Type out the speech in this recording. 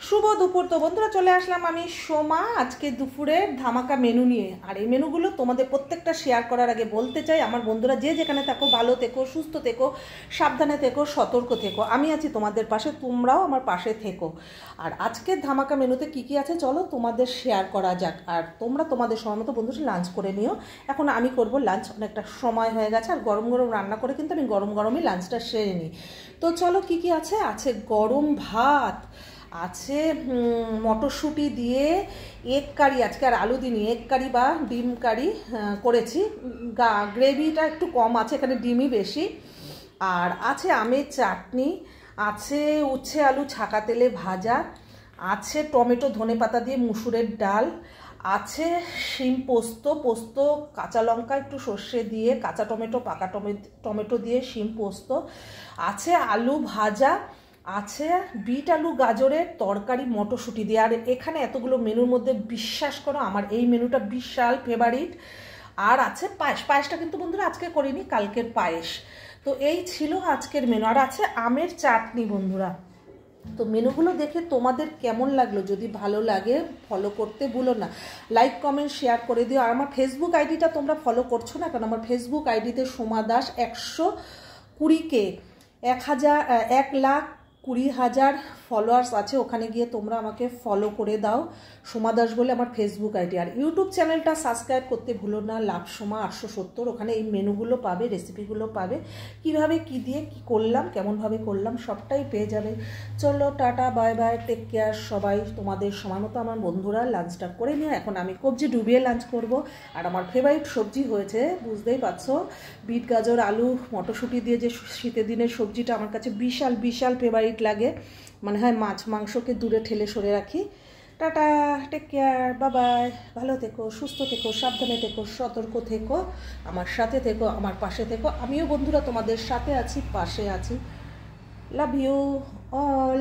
শুভ দুপুর। তো বন্ধুরা চলে আসলাম আমি সোমা আজকে দুপুরের ধামাকা মেনু নিয়ে। আর এই মেনুগুলো তোমাদের প্রত্যেকটা শেয়ার করার আগে বলতে চাই, আমার বন্ধুরা যে যেখানে থাকো ভালো থেকো, সুস্থ থেকো, সাবধানে থেকো, সতর্ক থেকো। আমি আছি তোমাদের পাশে, তোমরাও আমার পাশে থেকো। আর আজকের ধামাকা মেনুতে কি কি আছে চলো তোমাদের শেয়ার করা যাক। আর তোমরা তোমাদের সময় মতো বন্ধুরা লাঞ্চ করে নিও। এখন আমি করব লাঞ্চ, অনেকটা সময় হয়ে গেছে। আর গরম গরম রান্না করে কিন্তু আমি গরম গরমই লাঞ্চটা সেরে নিই। তো চলো কি কি আছে। আছে গরম ভাত, আছে মটরশুঁটি দিয়ে এগ কারি, আজকে আর আলু দিইনি, এগ কারি বা ডিম কারি করেছি। গ্রেভিটা একটু কম আছে, এখানে ডিমই বেশি। আর আছে আমের চাটনি, আছে উচ্ছে আলু ছাকা তেলে ভাজা, আছে টমেটো ধনেপাতা দিয়ে মুসুরের ডাল, আছে শিম পোস্ত, পোস্ত কাঁচা লঙ্কা একটু সর্ষে দিয়ে, কাঁচা টমেটো পাকা টমেটো দিয়ে শিম পোস্ত, আছে আলু ভাজা, আছে বিট আলু গাজরের তরকারি মটরশুঁটি দিয়ে। আর এখানে এতগুলো মেনুর মধ্যে বিশ্বাস করো আমার এই মেনুটা বিশাল ফেভারিট। আর আছে পায়েস, পায়েসটা কিন্তু বন্ধুরা আজকে করিনি, কালকের পায়েস। তো এই ছিল আজকের মেনু। আর আছে আমের চাটনি বন্ধুরা। তো মেনুগুলো দেখে তোমাদের কেমন লাগলো? যদি ভালো লাগে ফলো করতে ভুলো না, লাইক কমেন্ট শেয়ার করে দিও। আর আমার ফেসবুক আইডিটা তোমরা ফলো করছো না, কারণ আমার ফেসবুক আইডিতে সোমা দাস 120K 1,20,000 ফলোয়ার্স আছে। ওখানে গিয়ে তোমরা আমাকে ফলো করে দাও, সোমা দাস বলে আমার ফেসবুক আইডি। আর ইউটিউব চ্যানেলটা সাবস্ক্রাইব করতে ভুলো না, লাভ সোমা 870। ওখানে এই মেনুগুলো পাবে, রেসিপিগুলো পাবে, কিভাবে কি দিয়ে কি করলাম, কেমনভাবে করলাম সবটাই পেয়ে যাবে। চলো টাটা, বাই বাই, টেক কেয়ার সবাই। তোমাদের সময় মতো আমার বন্ধুরা লাঞ্চটা করে নিও। এখন আমি কবজি ডুবিয়ে লাঞ্চ করব। আর আমার ফেভারিট সবজি হয়েছে, বুঝতেই পারছো, বিট গাজর আলু মটরশুঁটি দিয়ে যে শীতের দিনের সবজিটা আমার কাছে বিশাল বিশাল ফেভারিট লাগে। মনে হয় মাছ মাংসকে দূরে ঠেলে সরে রাখি। টাটা, টেক কেয়ার, বাবাই, ভালো থেকো, সুস্থ থেকো, সাবধানে থেকো, সতর্ক থেকো, আমার সাথে থেকো, আমার পাশে থেকো। আমিও বন্ধুরা তোমাদের সাথে আছি, পাশে আছি। Love you all.